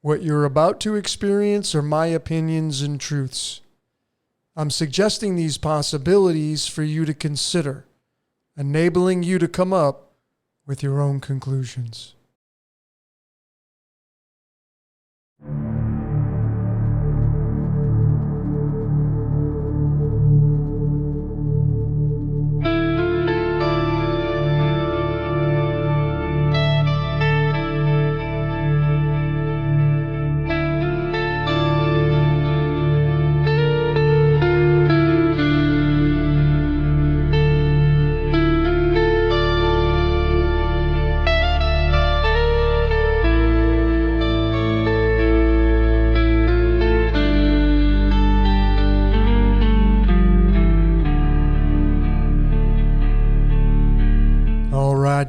What you're about to experience are my opinions and truths. I'm suggesting these possibilities for you to consider, enabling you to come up with your own conclusions.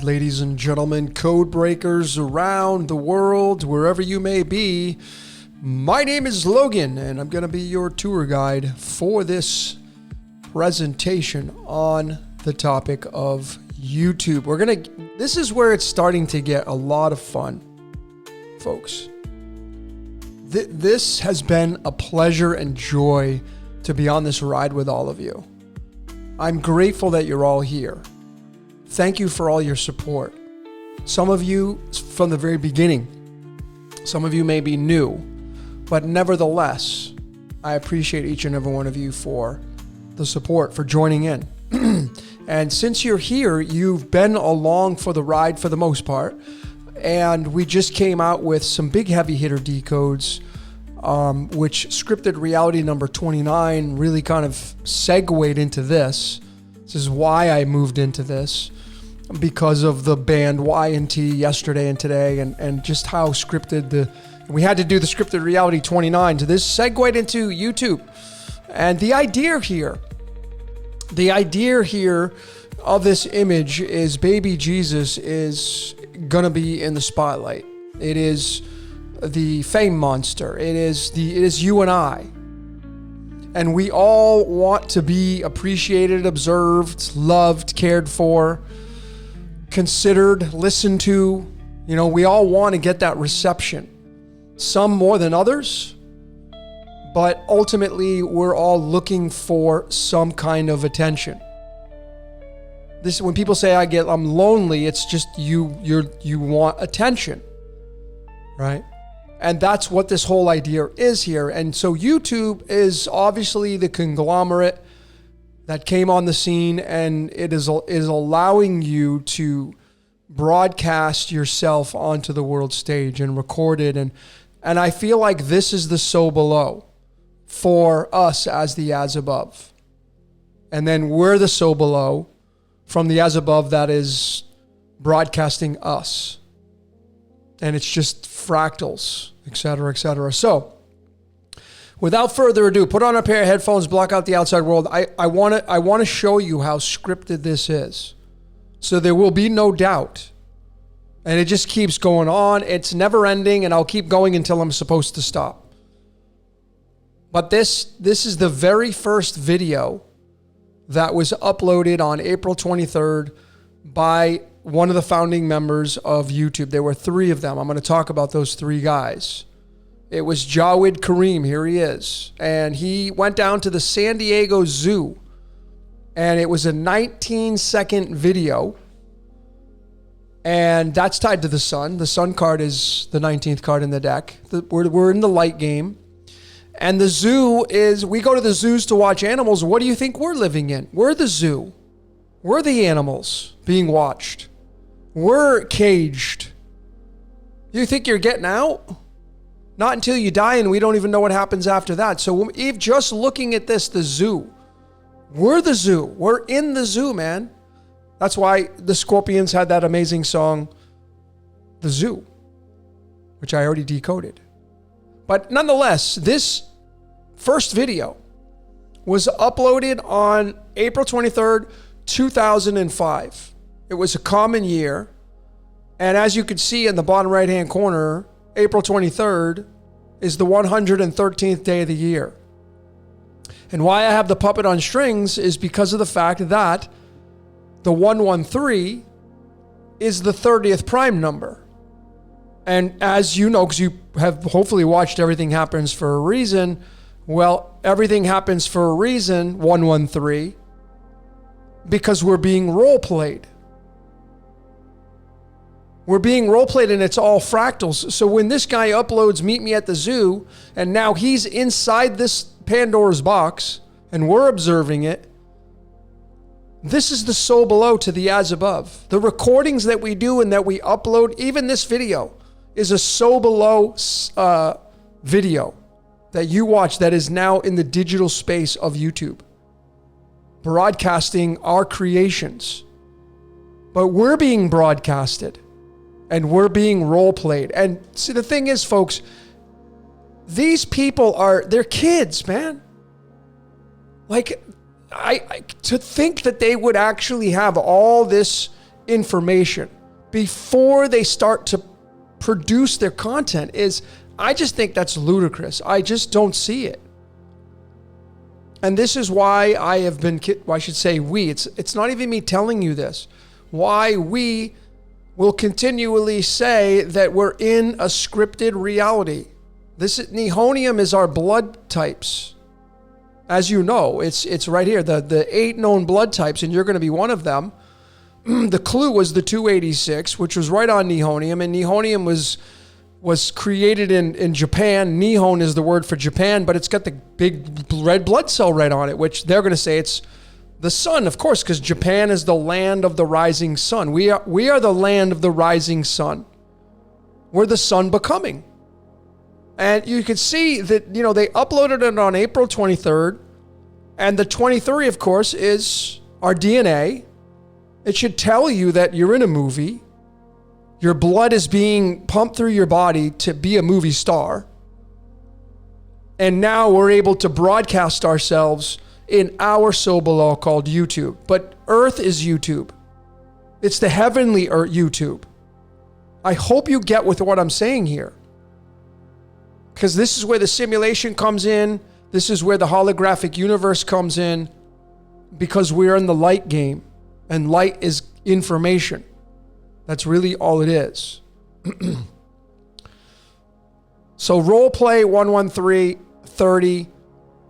Ladies and gentlemen, code breakers around the world, wherever you may be, my name is Logan, and I'm going to be your tour guide for this presentation on the topic of YouTube. This is where it's starting to get a lot of fun, folks. This has been a pleasure and joy to be on this ride with all of you. I'm grateful that you're all here. Thank you for all your support. Some of you from the very beginning, some of you may be new, but nevertheless, I appreciate each and every one of you for the support, for joining in. And since you're here, you've been along for the ride for the most part. And we just came out with some big heavy hitter decodes, which scripted reality number 29 really kind of segued into this. This is why I moved into this, because of the band Y and T yesterday and today, and just how scripted we had to do the scripted reality 29. So this segued into YouTube. And the idea here of this image is baby Jesus is gonna be in the spotlight. It is the fame monster. It is you and I. And we all want to be appreciated, observed, loved, cared for, considered, listened to. You know, we all want to get that reception. Some more than others, but ultimately we're all looking for some kind of attention. This, when people say I'm lonely, it's just you want attention, right? And that's what this whole idea is here. And so YouTube is obviously the conglomerate that came on the scene, and it is allowing you to broadcast yourself onto the world stage and record it. And I feel like this is the so below for us as the as above. And then we're the so below from the as above that is broadcasting us. And it's just fractals, et cetera, et cetera. So without further ado, put on a pair of headphones, block out the outside world. I want to show you how scripted this is. So there will be no doubt. And it just keeps going on. It's never ending, and I'll keep going until I'm supposed to stop. But this is the very first video that was uploaded on April 23rd by one of the founding members of YouTube. There were three of them. I'm going to talk about those three guys. It was Jawed Kareem. Here he is. And he went down to the San Diego Zoo. And it was a 19-second video. And that's tied to the sun. The sun card is the 19th card in the deck. We're in the light game. And the zoo is, we go to the zoos to watch animals. What do you think we're living in? We're the zoo. We're the animals being watched. We're caged. You think you're getting out? Not until you die, and we don't even know what happens after that. So if just looking at this, the zoo, we're the zoo. We're in the zoo, man. That's why the Scorpions had that amazing song, The Zoo, which I already decoded. But nonetheless, this first video was uploaded on April 23rd, 2005. It was a common year. And as you can see in the bottom right-hand corner, April 23rd is the 113th day of the year. And why I have the puppet on strings is because of the fact that the 113 is the 30th prime number. And as you know, because you have hopefully watched Everything Happens for a Reason, well, everything happens for a reason, 113, because we're being role played. We're being role played, and it's all fractals. So when this guy uploads Meet Me at the Zoo, and now he's inside this Pandora's box, and we're observing it, this is the so below to the as above. The recordings that we do and that we upload, even this video, is a so below video that you watch that is now in the digital space of YouTube, broadcasting our creations. But we're being broadcasted and we're being role played. And see, the thing is, folks, these people they're kids, man. Like, to think that they would actually have all this information before they start to produce their content I just think that's ludicrous. I just don't see it. And this is why I have been, I should say we, it's not even me telling you this, why we will continually say that we're in a scripted reality. This Nihonium is our blood types. As you know, it's right here, the 8 known blood types, and you're going to be one of them. The clue was the 286, which was right on Nihonium, and Nihonium was created in Japan. Nihon is the word for Japan, but it's got the big red blood cell right on it, which they're going to say it's the sun, of course, because Japan is the land of the rising sun. We are the land of the rising sun. We're the sun becoming. And you can see that, they uploaded it on April 23rd, and the 23, of course, is our DNA. It should tell you that you're in a movie. Your blood is being pumped through your body to be a movie star. And now we're able to broadcast ourselves in our so below called YouTube. But Earth is YouTube. It's the heavenly YouTube. I hope you get with what I'm saying here. Because this is where the simulation comes in. This is where the holographic universe comes in. Because we're in the light game. And light is information. That's really all it is. So Roleplay 11330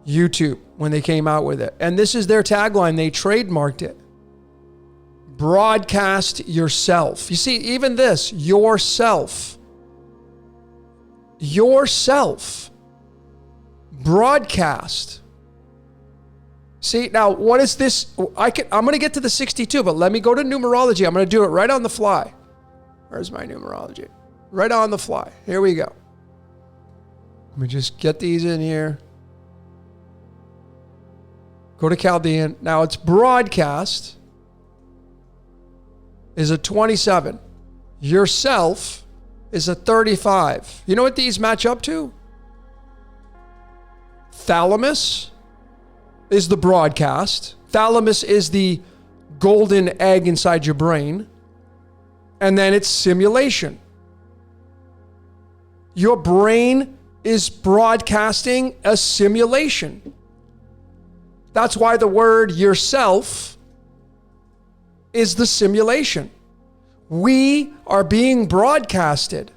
YouTube when they came out with it. And this is their tagline. They trademarked it. Broadcast yourself. You see, even this, yourself. Yourself. Broadcast. See, now what is this? I'm going to get to the 62, but let me go to numerology. I'm going to do it right on the fly. Where's my numerology? Right on the fly. Here we go. Let me just get these in here. Go to Chaldean. Now it's broadcast is a 27. Yourself is a 35. You know what these match up to? Thalamus is the broadcast. Thalamus is the golden egg inside your brain. And then it's simulation. Your brain is broadcasting a simulation. That's why the word yourself is the simulation. We are being broadcasted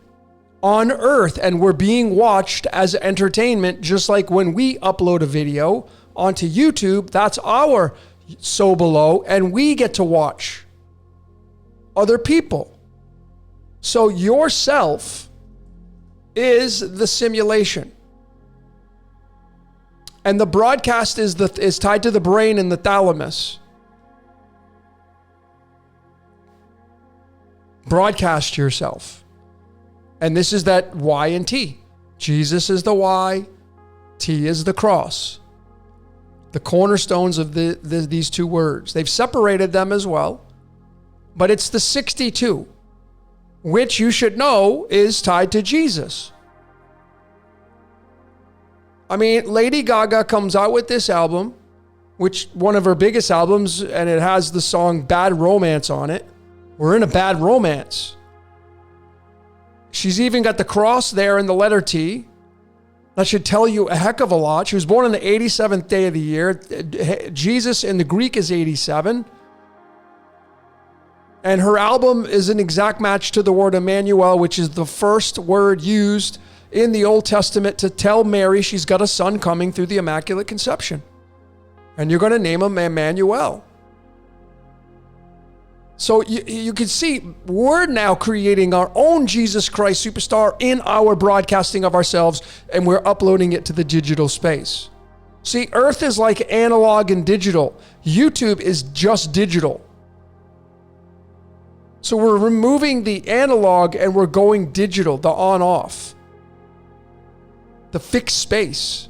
on Earth, and we're being watched as entertainment, just like when we upload a video onto YouTube. That's our so below, and we get to watch other people. So yourself is the simulation. And the broadcast is tied to the brain and the thalamus. Broadcast yourself. And this is that Y and T. Jesus is the Y, T is the cross. The cornerstones of these two words. They've separated them as well. But it's the 62, which you should know is tied to Jesus. I mean, Lady Gaga comes out with this album, which one of her biggest albums, and it has the song Bad Romance on it. We're in a bad romance. She's even got the cross there in the letter T. That should tell you a heck of a lot. She was born on the 87th day of the year. Jesus in the Greek is 87. And her album is an exact match to the word Emmanuel, which is the first word used in the Old Testament to tell Mary she's got a son coming through the Immaculate Conception. And you're going to name him Emmanuel. So you can see we're now creating our own Jesus Christ superstar in our broadcasting of ourselves, and we're uploading it to the digital space. See, Earth is like analog and digital. YouTube is just digital. So we're removing the analog and we're going digital, the on-off, the fixed space.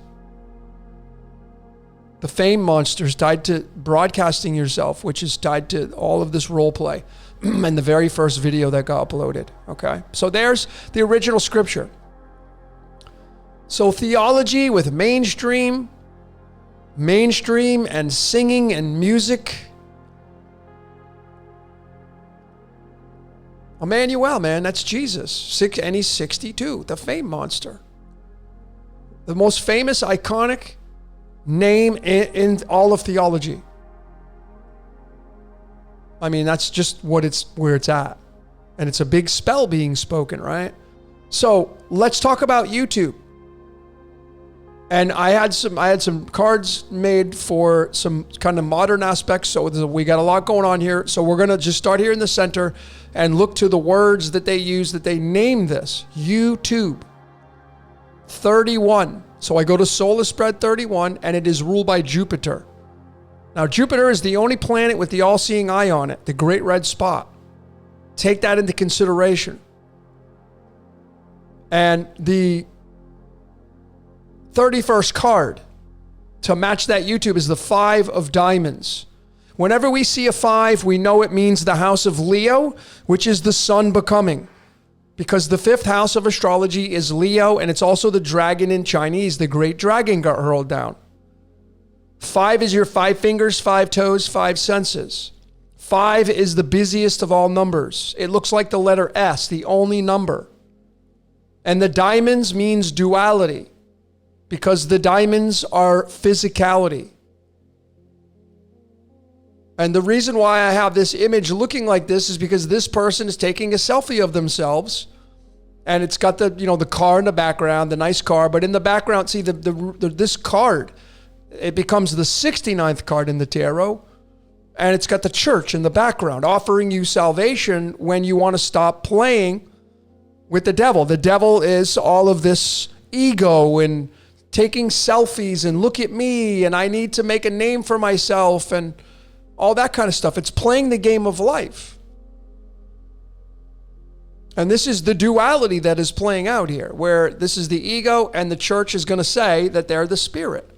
The fame monster is tied to broadcasting yourself, which is tied to all of this role play and the very first video that got uploaded. Okay, so there's the original scripture. So theology with mainstream and singing and music. Emmanuel, man, that's Jesus. And he's 62, the fame monster. The most famous, iconic name in all of theology. I mean, that's just where it's at. And it's a big spell being spoken, right? So let's talk about YouTube. And I had some cards made for some kind of modern aspects. So we got a lot going on here. So we're going to just start here in the center and look to the words that they use, that they name this. YouTube 31. So I go to Solar Spread 31, and it is ruled by Jupiter. Now, Jupiter is the only planet with the all-seeing eye on it, the great red spot. Take that into consideration. And the 31st card to match that YouTube is the 5 of diamonds. Whenever we see a 5, we know it means the house of Leo, which is the sun becoming. Because the 5th house of astrology is Leo, and it's also the dragon in Chinese. The great dragon got hurled down. 5 is your 5 fingers, 5 toes, 5 senses. 5 is the busiest of all numbers. It looks like the letter S, the only number. And the diamonds means duality, because the diamonds are physicality. And the reason why I have this image looking like this is because this person is taking a selfie of themselves, and it's got the car in the background, the nice car, but in the background, see this card, it becomes the 69th card in the tarot, and it's got the church in the background offering you salvation when you want to stop playing with the devil. The devil is all of this ego and taking selfies and look at me and I need to make a name for myself and all that kind of stuff. It's playing the game of life. And this is the duality that is playing out here, where this is the ego and the church is going to say that they're the spirit.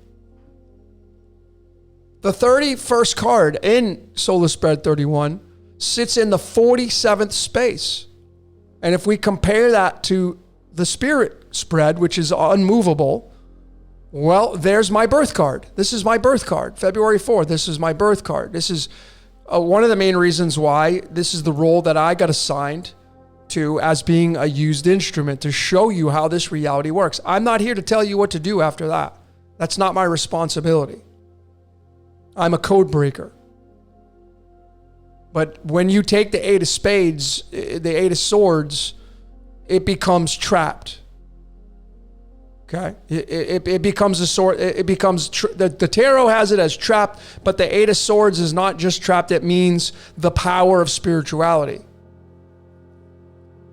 The 31st card in Solar Spread 31 sits in the 47th space. And if we compare that to the spirit spread, which is unmovable, well, there's my birth card. This is my birth card. February 4th, this is my birth card. This is one of the main reasons why this is the role that I got assigned to as being a used instrument to show you how this reality works. I'm not here to tell you what to do after that. That's not my responsibility. I'm a code breaker. But when you take the 8 of spades, the 8 of swords, it becomes trapped. Okay? It becomes a sword. It becomes, the tarot has it as trapped, but the 8 of swords is not just trapped. It means the power of spirituality.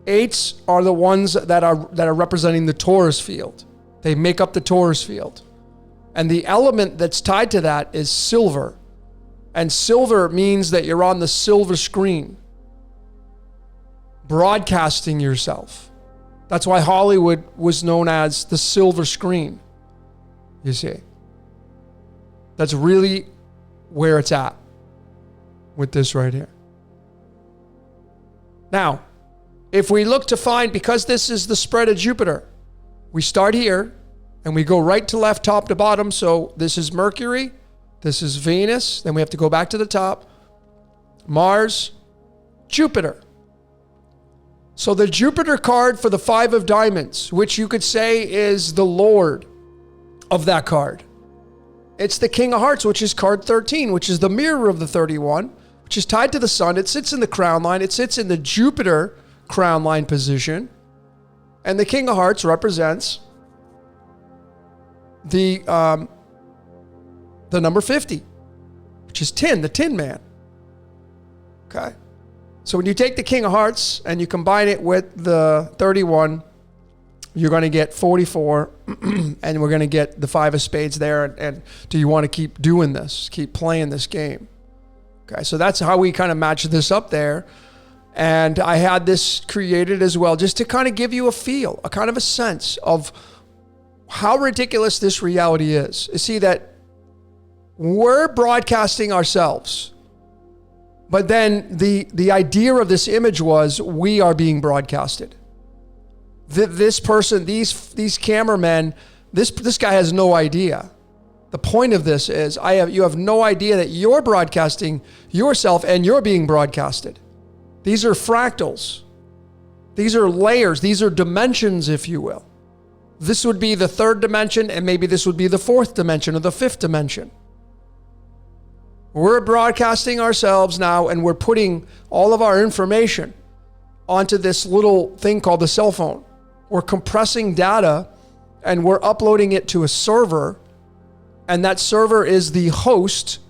8s are the ones that are representing the Taurus field. They make up the Taurus field. And the element that's tied to that is silver. And silver means that you're on the silver screen, broadcasting yourself. That's why Hollywood was known as the silver screen. You see? That's really where it's at with this right here. Now, if we look to find, because this is the spread of Jupiter, we start here and we go right to left, top to bottom. So this is Mercury, this is Venus, then we have to go back to the top, Mars, Jupiter. So the Jupiter card for the 5 of diamonds, which you could say is the Lord of that card. It's the King of Hearts, which is card 13, which is the mirror of the 31, which is tied to the sun. It sits in the crown line. It sits in the Jupiter crown line position. And the King of Hearts represents the number 50, which is tin, the Tin Man. Okay. So when you take the King of Hearts and you combine it with the 31, you're going to get 44, and we're going to get the 5 of spades there. And do you want to keep doing this? Keep playing this game? Okay, so that's how we kind of match this up there. And I had this created as well, just to kind of give you a feel, a kind of a sense of how ridiculous this reality is. You see that we're broadcasting ourselves, but then the idea of this image was we are being broadcasted. This person, these cameramen, this guy has no idea. The point of this is you have no idea that you're broadcasting yourself and you're being broadcasted. These are fractals. These are layers. These are dimensions, if you will. This would be the 3rd dimension, and maybe this would be the 4th dimension or the 5th dimension. We're broadcasting ourselves now, and we're putting all of our information onto this little thing called the cell phone. We're compressing data, and we're uploading it to a server, and that server is the host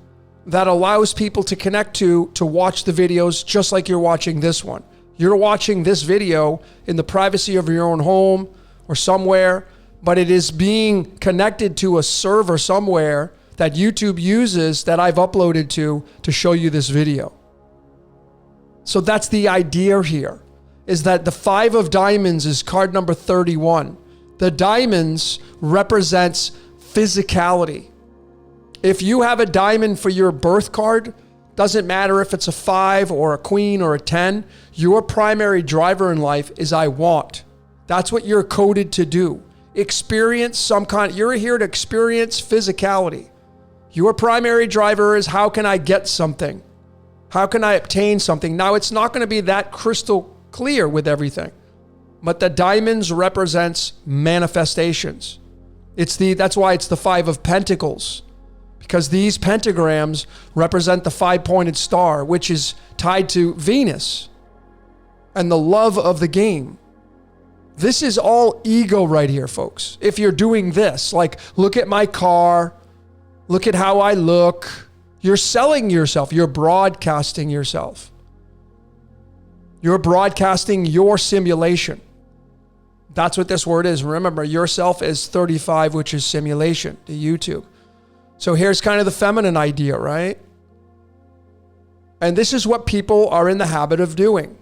that allows people to connect to watch the videos just like you're watching this one. You're watching this video in the privacy of your own home or somewhere, but it is being connected to a server somewhere that YouTube uses that I've uploaded to show you this video. So that's the idea here, is that the 5 of diamonds is card number 31. The diamonds represents physicality. If you have a diamond for your birth card, doesn't matter if it's a 5 or a queen or a 10, your primary driver in life is I want. That's what you're coded to do. Experience some kind, you're here to experience physicality. Your primary driver is how can I get something? How can I obtain something? Now, it's not going to be that crystal clear with everything, but the diamonds represents manifestations. That's why it's the 5 of Pentacles, because these pentagrams represent the 5-pointed star, which is tied to Venus and the love of the game. This is all ego right here, folks. If you're doing this, like, look at my car, look at how I look, you're selling yourself, you're broadcasting yourself. You're broadcasting your simulation. That's what this word is. Remember, yourself is 35, which is simulation to YouTube. So here's kind of the feminine idea, right? And this is what people are in the habit of doing.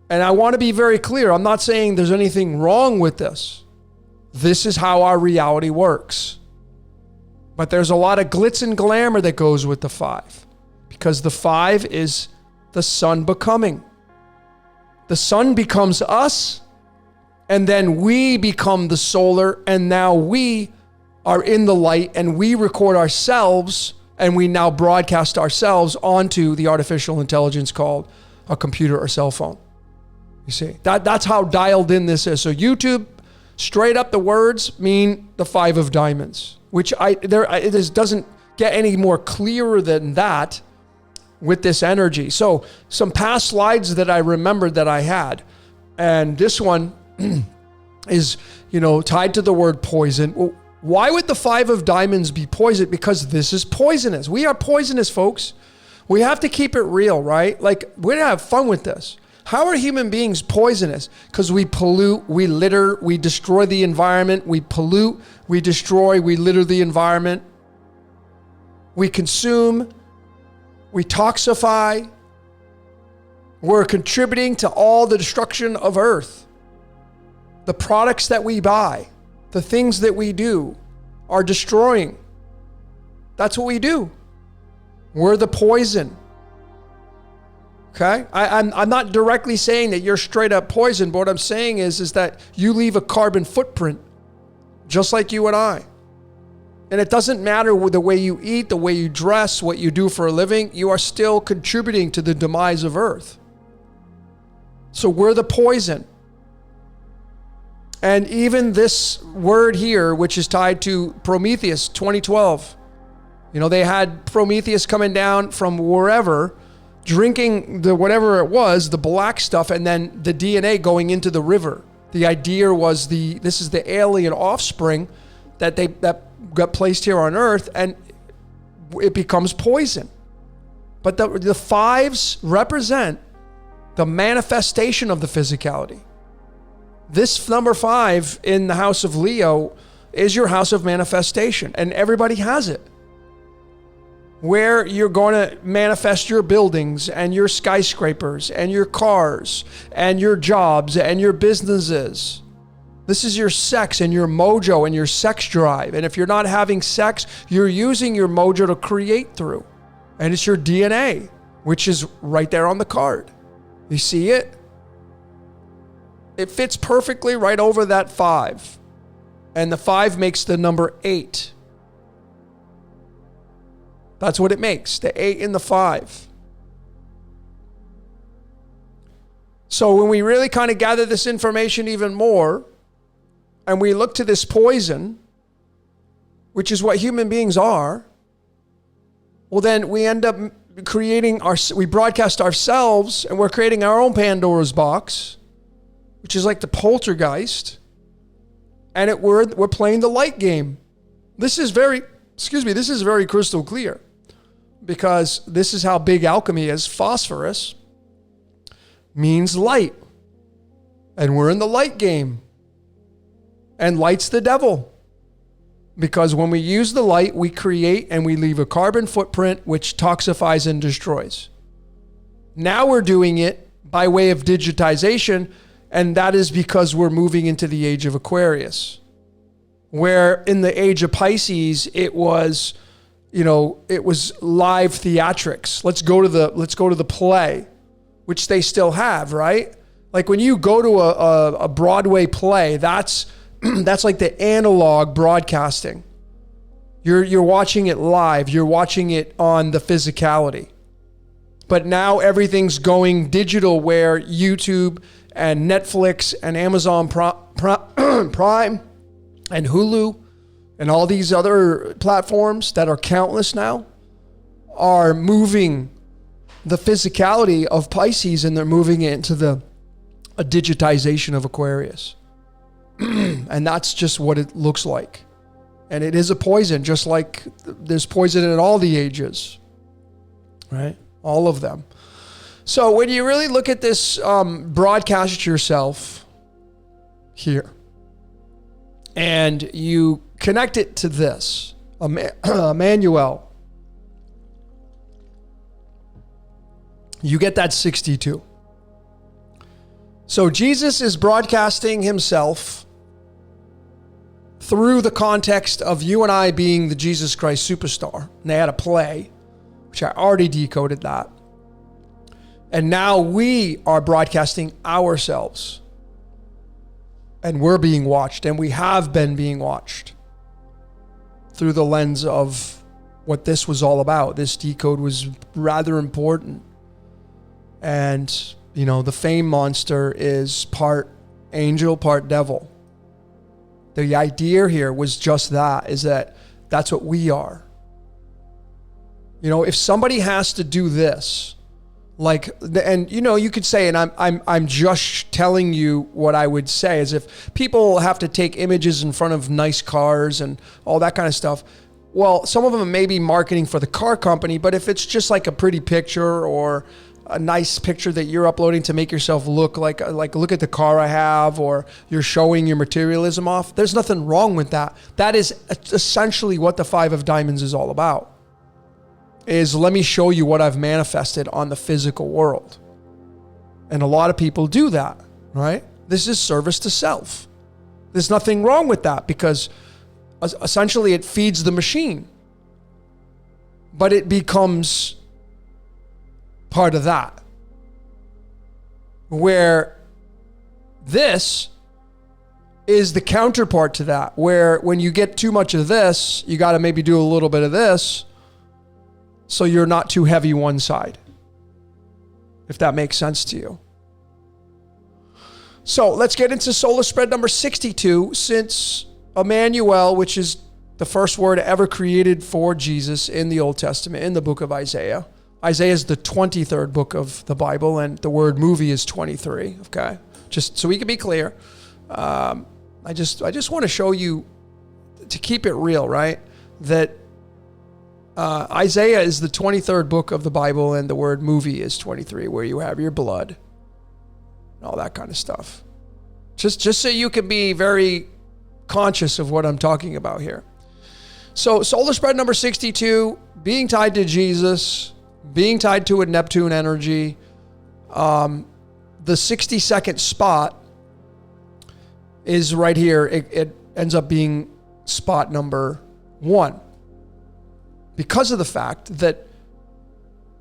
And I want to be very clear. I'm not saying there's anything wrong with this. This is how our reality works. But there's a lot of glitz and glamour that goes with the 5, because the 5 is the sun becoming. The sun becomes us, and then we become the solar, and now we are in the light, and we record ourselves, and we now broadcast ourselves onto the artificial intelligence called a computer or cell phone. You see, that's how dialed in this is. So YouTube, straight up the words mean the 5 of diamonds, which doesn't get any more clearer than that with this energy. So some past slides that I remembered that I had, and this one is, tied to the word poison. Well, why would the 5 of diamonds be poison? Because this is poisonous. We are poisonous, folks. We have to keep it real, right? Like, we're going to have fun with this. How are human beings poisonous? Because we pollute, we litter, we destroy the environment. We pollute, we destroy, we litter the environment. We consume, we toxify. We're contributing to all the destruction of Earth. The products that we buy, the things that we do are destroying. That's what we do. We're the poison. Okay? I'm not directly saying that you're straight up poison, but what I'm saying is that you leave a carbon footprint, just like you and I. And it doesn't matter the way you eat, the way you dress, what you do for a living, you are still contributing to the demise of Earth. So we're the poison. And even this word here, which is tied to Prometheus 2012, You know, they had Prometheus coming down from wherever, drinking the whatever it was, the black stuff, and then the DNA going into the river. The idea was this is the alien offspring that got placed here on Earth, and it becomes poison. But the fives represent the manifestation of the physicality. This number 5 in the house of Leo is your house of manifestation, and everybody has it. Where you're going to manifest your buildings and your skyscrapers and your cars and your jobs and your businesses. This is your sex and your mojo and your sex drive. And if you're not having sex, you're using your mojo to create through. And it's your DNA, which is right there on the card. You see it? It fits perfectly right over that 5. And the 5 makes the number 8. That's what it makes, the 8 and the 5. So when we really kind of gather this information even more, and we look to this poison, which is what human beings are, well, then we end up we broadcast ourselves, and we're creating our own Pandora's box, which is like the poltergeist, and we're playing the light game. This is very crystal clear, because this is how big alchemy is. Phosphorus means light, and we're in the light game, and light's the devil, because when we use the light, we create and we leave a carbon footprint which toxifies and destroys. Now we're doing it by way of digitization, and that is because we're moving into the age of Aquarius, where in the age of Pisces, it was live theatrics. Let's go to the play, which they still have, right? Like when you go to a Broadway play, that's like the analog broadcasting. You're watching it live. You're watching it on the physicality. But now everything's going digital, where YouTube and Netflix and Amazon Prime and Hulu and all these other platforms that are countless now are moving the physicality of Pisces, and they're moving it into a digitization of Aquarius. And that's just what it looks like. And it is a poison, just like there's poison in all the ages, right? All of them. So when you really look at this, broadcast yourself here, and you connect it to this, Emmanuel, you get that 62. So Jesus is broadcasting himself through the context of you and I being the Jesus Christ superstar. And they had a play, which I already decoded that. And now we are broadcasting ourselves. And we're being watched, and we have been being watched through the lens of what this was all about. This decode was rather important. And, the fame monster is part angel, part devil. The idea here was just that's what we are. If somebody has to do this, you could say, and I'm just telling you what I would say, is if people have to take images in front of nice cars and all that kind of stuff, well, some of them may be marketing for the car company, but if it's just like a pretty picture or a nice picture that you're uploading to make yourself look like look at the car I have, or you're showing your materialism off, there's nothing wrong with that. That is essentially what the 5 of Diamonds is all about. Is let me show you what I've manifested on the physical world. And a lot of people do that, right? This is service to self. There's nothing wrong with that, because essentially it feeds the machine. But it becomes part of that. Where this is the counterpart to that, where when you get too much of this, you got to maybe do a little bit of this, so you're not too heavy one side, if that makes sense to you. So let's get into solar spread number 62, since Emmanuel, which is the first word ever created for Jesus in the Old Testament, in the book of Isaiah. Isaiah is the 23rd book of the Bible, and the word movie is 23, okay? Just so we can be clear. I just want to show you, to keep it real, right? That Isaiah is the 23rd book of the Bible, and the word movie is 23, where you have your blood and all that kind of stuff. Just so you can be very conscious of what I'm talking about here. So solar spread number 62, being tied to Jesus, being tied to a Neptune energy, the 60-second spot is right here. It ends up being spot number 1. Because of the fact that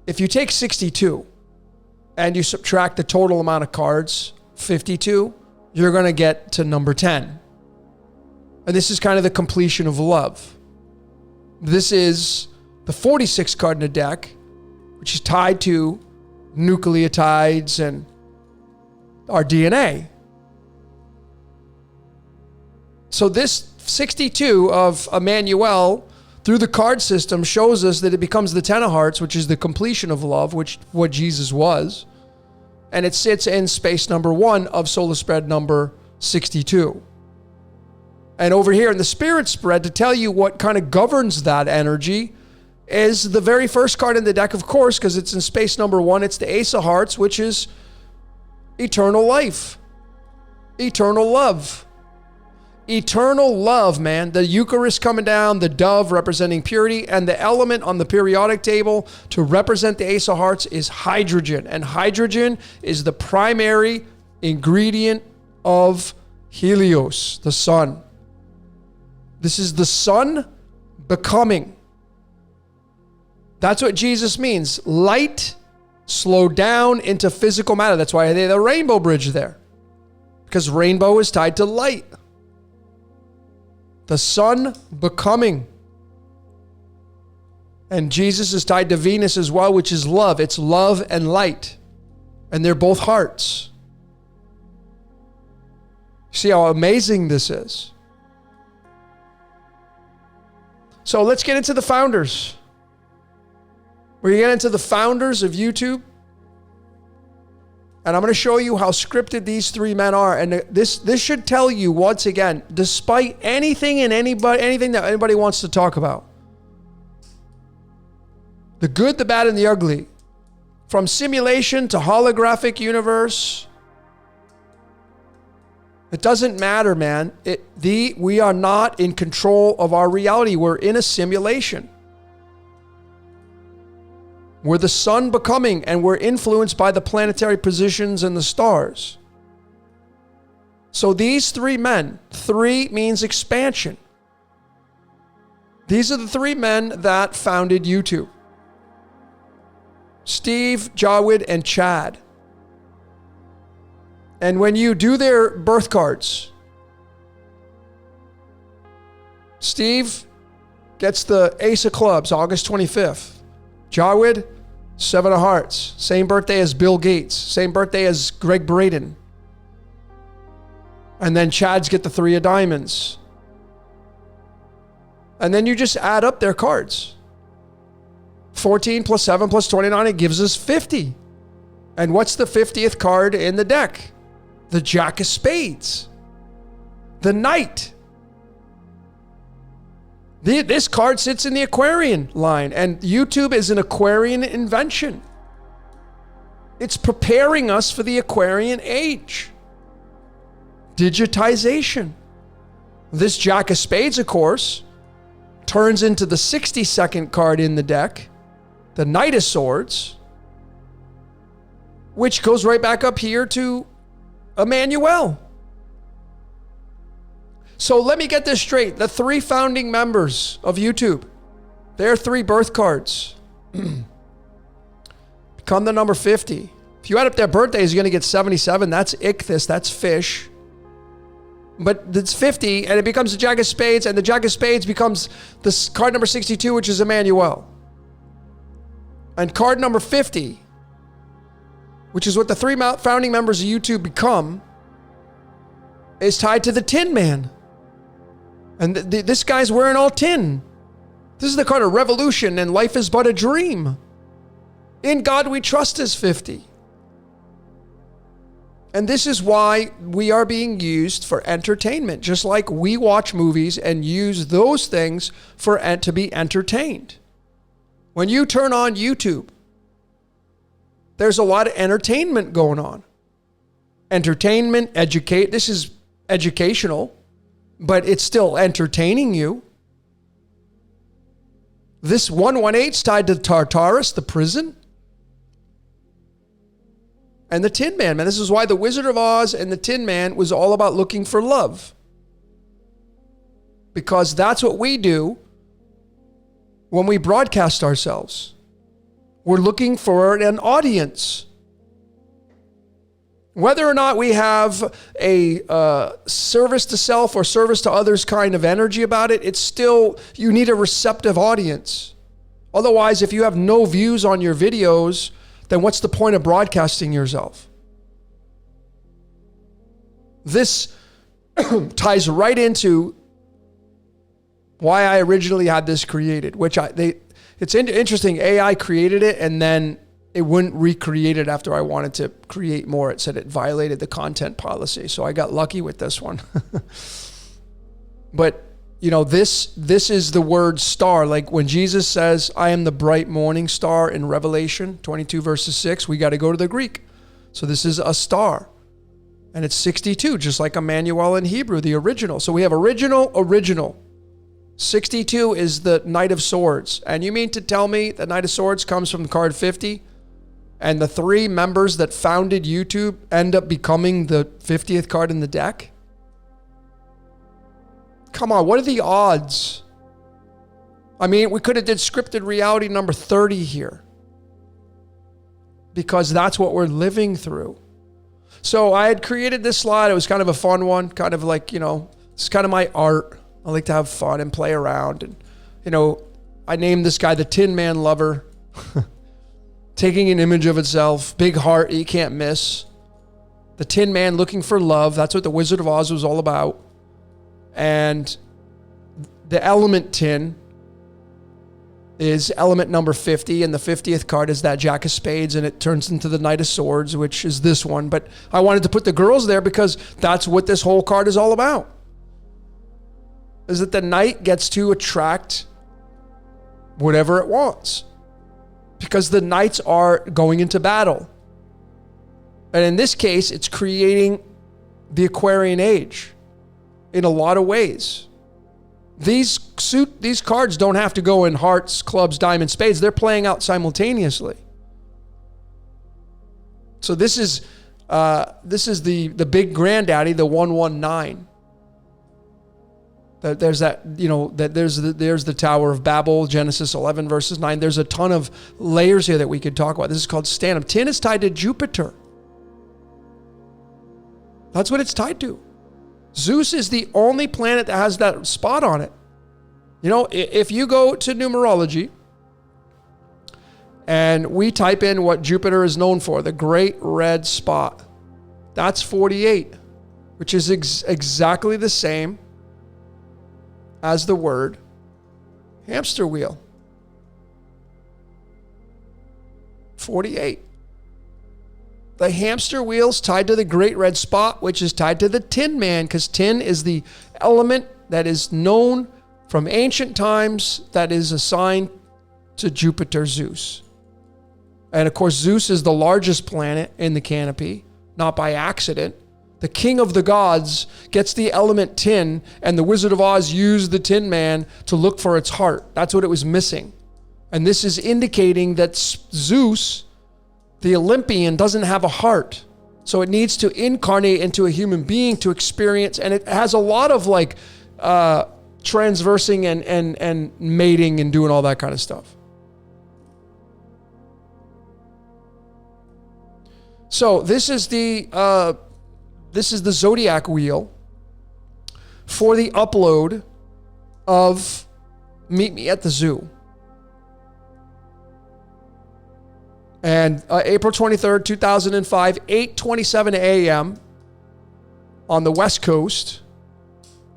if you take 62 and you subtract the total amount of cards, 52, you're going to get to number 10. And this is kind of the completion of love. This is the 46th card in the deck, which is tied to nucleotides and our DNA. So this 62 of Emmanuel through the card system shows us that it becomes the 10 of hearts, which is the completion of love, which what Jesus was. And it sits in space number 1 of solar spread number 62. And over here in the spirit spread, to tell you what kind of governs that energy, is the very first card in the deck, of course, because it's in space number 1. It's the Ace of Hearts, which is eternal life, eternal love. Eternal love, man. The Eucharist coming down, the dove representing purity, and the element on the periodic table to represent the Ace of Hearts is hydrogen. And hydrogen is the primary ingredient of Helios, the sun. This is the sun becoming. That's what Jesus means. Light slowed down into physical matter. That's why they have the rainbow bridge there, because rainbow is tied to light. The sun becoming. And Jesus is tied to Venus as well, which is love. It's love and light. And they're both hearts. See how amazing this is? So let's get into the founders. We're going to get into the founders of YouTube. And I'm going to show you how scripted these 3 men are. And this should tell you, once again, despite anything that anybody wants to talk about, the good, the bad, and the ugly, from simulation to holographic universe, it doesn't matter, man. We are not in control of our reality. We're in a simulation. We're the sun becoming, and we're influenced by the planetary positions and the stars. So these 3 men, 3 means expansion. These are the 3 men that founded YouTube. Steve, Jawed, and Chad. And when you do their birth cards, Steve gets the Ace of Clubs, August 25th. Jawed, 7 of Hearts. Same birthday as Bill Gates. Same birthday as Greg Braden. And then Chad's get the 3 of Diamonds. And then you just add up their cards. 14 plus 7 plus 29, it gives us 50. And what's the 50th card in the deck? The Jack of Spades. The Knight. This card sits in the Aquarian line, and YouTube is an Aquarian invention. It's preparing us for the Aquarian age. Digitization. This Jack of Spades, of course, turns into the 62nd card in the deck, the Knight of Swords, which goes right back up here to Emmanuel. So let me get this straight. The 3 founding members of YouTube, their 3 birth cards become the number 50. If you add up their birthdays, you're going to get 77. That's Ichthus. That's fish. But it's 50, and it becomes the Jack of Spades, and the Jack of Spades becomes this card number 62, which is Emmanuel. And card number 50, which is what the 3 founding members of YouTube become, is tied to the Tin Man. And this guy's wearing all tin. This is the card of revolution, and life is but a dream. In God we trust is 50. And this is why we are being used for entertainment, just like we watch movies and use those things to be entertained. When you turn on YouTube, there's a lot of entertainment going on. Entertainment, this is educational, but it's still entertaining you. This 118 is tied to Tartarus, the prison. And the Tin Man, man. This is why the Wizard of Oz and the Tin Man was all about looking for love. Because that's what we do when we broadcast ourselves. We're looking for an audience. Whether or not we have a service to self or service to others kind of energy about it, it's still, you need a receptive audience. Otherwise, if you have no views on your videos, then what's the point of broadcasting yourself? This ties right into why I originally had this created, which it's interesting. AI created it and then it wouldn't recreate it after I wanted to create more. It said it violated the content policy. So I got lucky with this one. But you know, this is the word star. Like when Jesus says, I am the bright morning star in Revelation 22 verses 6, we got to go to the Greek. So this is a star. And it's 62, just like Emmanuel in Hebrew, the original. So we have original. 62 is the Knight of Swords. And you mean to tell me the Knight of Swords comes from card 50? And the 3 members that founded YouTube end up becoming the 50th card in the deck? Come on, what are the odds? I mean, we could have did scripted reality number 30 here. Because that's what we're living through. So I had created this slide. It was kind of a fun one. Kind of like, you know, it's kind of my art. I like to have fun and play around. And, you know, I named this guy the Tin Man Lover. Taking an image of itself. Big heart, you can't miss. The Tin Man looking for love. That's what the Wizard of Oz was all about. And the element tin is element number 50, and the 50th card is that Jack of Spades, and it turns into the Knight of Swords, which is this one. But I wanted to put the girls there because that's what this whole card is all about. Is that the knight gets to attract whatever it wants. Because the knights are going into battle. And in this case, it's creating the Aquarian age. In a lot of ways. These cards don't have to go in hearts, clubs, diamonds, spades. They're playing out simultaneously. So this is the big granddaddy, the 119. There's that, you know, that there's the Tower of Babel, Genesis 11 verses 9. There's a ton of layers here that we could talk about. This is called stand-up. Tin is tied to Jupiter. That's what it's tied to. Zeus is the only planet that has that spot on it. You know, if you go to numerology and we type in what Jupiter is known for, the great red spot, that's 48, which is exactly the same as the word hamster wheel. 48. The hamster wheel's tied to the great red spot, which is tied to the Tin Man, because tin is the element that is known from ancient times that is assigned to Jupiter, Zeus. And of course, Zeus is the largest planet in the canopy, not by accident. The king of the gods gets the element tin, and the Wizard of Oz used the Tin Man to look for its heart. That's what it was missing. And this is indicating that Zeus, the Olympian, doesn't have a heart. So it needs to incarnate into a human being to experience, and it has a lot of like transversing and mating and doing all that kind of stuff. So this is the zodiac wheel for the upload of Meet Me at the Zoo. And April 23rd, 2005, 8:27 a.m. on the West Coast.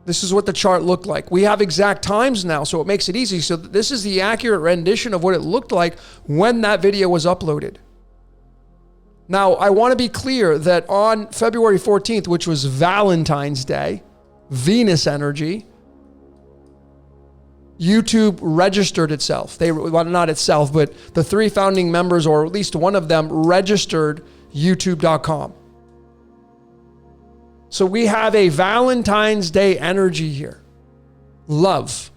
This is what the chart looked like. We have exact times now, so it makes it easy. So this is the accurate rendition of what it looked like when that video was uploaded. Now, I want to be clear that on February 14th, which was Valentine's Day, Venus energy, YouTube registered itself. Well, not itself, but the 3 founding members, or at least one of them, registered YouTube.com. So we have a Valentine's Day energy here. Love.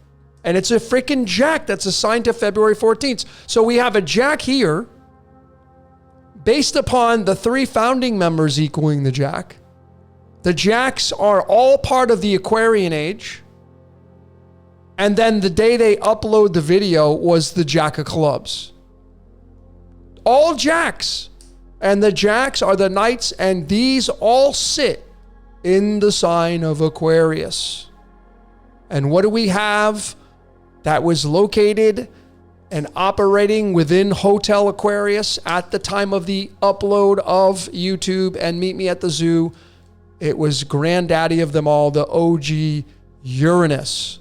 And it's a freaking jack that's assigned to February 14th. So we have a jack here based upon the 3 founding members equaling the jack. The jacks are all part of the Aquarian age. And then the day they upload the video was the Jack of Clubs. All jacks. And the jacks are the knights, and these all sit in the sign of Aquarius. And what do we have that was located and operating within Hotel Aquarius at the time of the upload of YouTube and Meet Me at the Zoo? It was granddaddy of them all, the OG Uranus.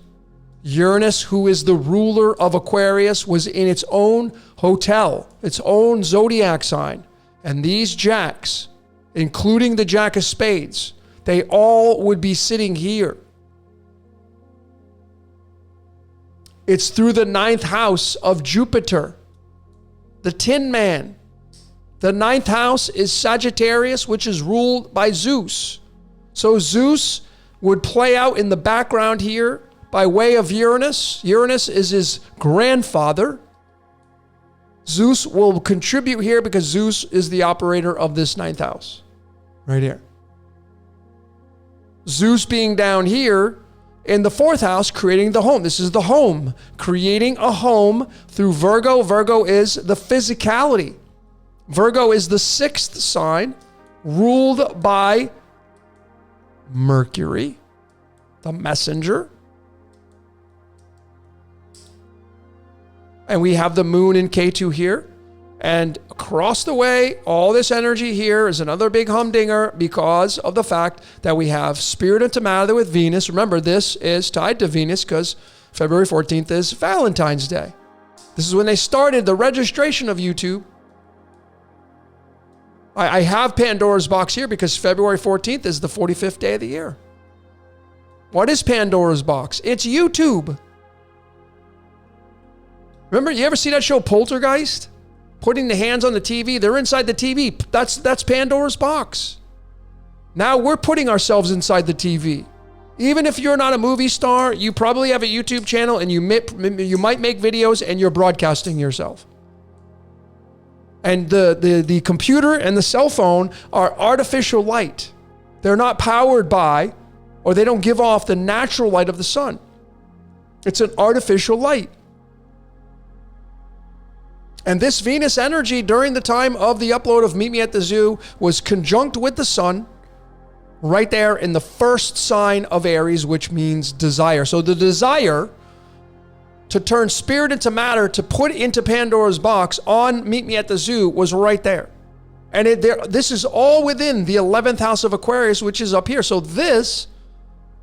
Uranus, who is the ruler of Aquarius, was in its own hotel, its own zodiac sign. And these jacks, including the Jack of Spades, they all would be sitting here. It's through the 9th house of Jupiter, the Tin Man. The 9th house is Sagittarius, which is ruled by Zeus. So Zeus would play out in the background here by way of Uranus. Uranus is his grandfather. Zeus will contribute here because Zeus is the operator of this 9th house. Right here. Zeus being down here in the 4th house, creating the home. This is the home. Creating a home through Virgo. Virgo is the physicality. Virgo is the 6th sign, ruled by Mercury, the messenger. And we have the moon in K2 here. And across the way, all this energy here is another big humdinger because of the fact that we have spirit into matter with Venus. Remember, this is tied to Venus because February 14th is Valentine's Day. This is when they started the registration of YouTube. I have Pandora's box here because February 14th is the 45th day of the year. What is Pandora's box? It's YouTube. Remember, you ever see that show Poltergeist? Putting the hands on the TV, they're inside the TV. That's Pandora's box. Now we're putting ourselves inside the TV. Even if you're not a movie star, you probably have a YouTube channel and you might make videos and you're broadcasting yourself. And the computer and the cell phone are artificial light. They're not powered by, or they don't give off the natural light of the sun. It's an artificial light. And this Venus energy during the time of the upload of Meet Me at the Zoo was conjunct with the sun right there in the 1st sign of Aries, which means desire. So the desire to turn spirit into matter, to put into Pandora's box on Meet Me at the Zoo was right there. And this is all within the 11th house of Aquarius, which is up here. So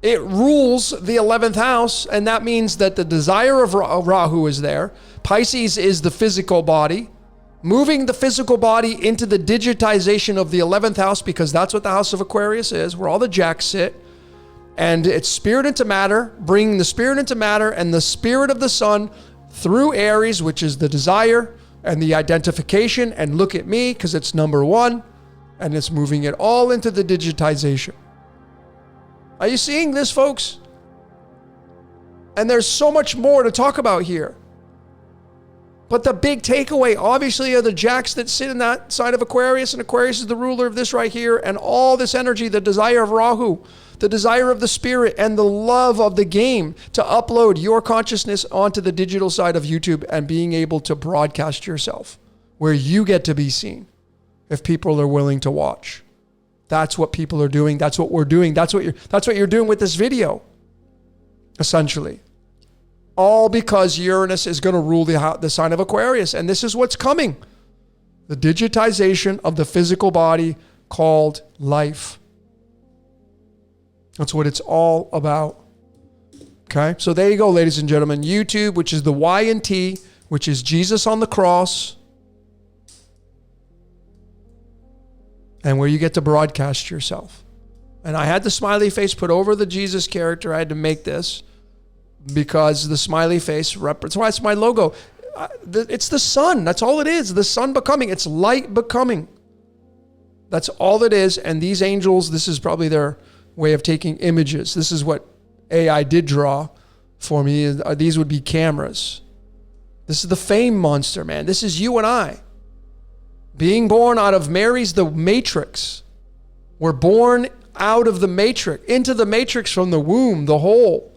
it rules the 11th house, and that means that the desire of Rahu is there. Pisces is the physical body, moving the physical body into the digitization of the 11th house, because that's what the house of Aquarius is, where all the jacks sit. And it's spirit into matter, bringing the spirit into matter and the spirit of the sun through Aries, which is the desire and the identification. And look at me, because it's number 1, and it's moving it all into the digitization. Are you seeing this, folks? And there's so much more to talk about here. But the big takeaway, obviously, are the jacks that sit in that side of Aquarius, and Aquarius is the ruler of this right here, and all this energy, the desire of Rahu, the desire of the spirit, and the love of the game to upload your consciousness onto the digital side of YouTube and being able to broadcast yourself where you get to be seen if people are willing to watch. That's what people are doing. That's what we're doing. That's what you're doing with this video, essentially. All because Uranus is going to rule the sign of Aquarius. And this is what's coming. The digitization of the physical body called life. That's what it's all about. Okay, so there you go, ladies and gentlemen. YouTube, which is the Y and T, which is Jesus on the cross, and where you get to broadcast yourself. And I had the smiley face put over the Jesus character. I had to make this because the smiley face represents, why it's my logo. It's the sun. That's all it is. The sun becoming. It's light becoming. That's all it is. And these angels, this is probably their way of taking images. This is what AI did draw for me. These would be cameras. This is the fame monster, man. This is you and I. Being born out of Mary's the matrix. We're born out of the matrix, into the matrix from the womb, the hole,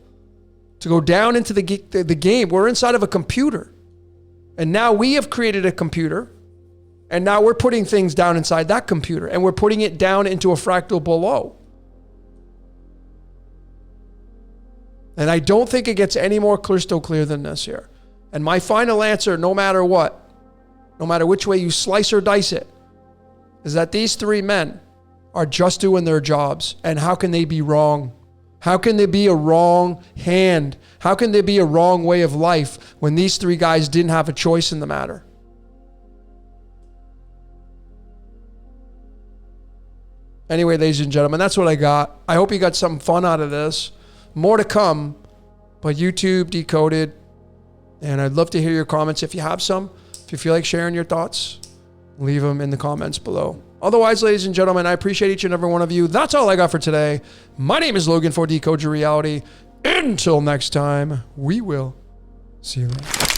to go down into the game. We're inside of a computer. And now we have created a computer. And now we're putting things down inside that computer. And we're putting it down into a fractal below. And I don't think it gets any more crystal clear than this here. And my final answer, no matter what, no matter which way you slice or dice it, is that these three men are just doing their jobs. And how can they be wrong? How can there be a wrong hand? How can there be a wrong way of life when these three guys didn't have a choice in the matter? Anyway, ladies and gentlemen, that's what I got. I hope you got some fun out of this. More to come, but YouTube, Decoded. And I'd love to hear your comments if you have some. If you feel like sharing your thoughts, leave them in the comments below. Otherwise, ladies and gentlemen, I appreciate each and every one of you. That's all I got for today. My name is Logan for Decode Your Reality. Until next time, we will see you later.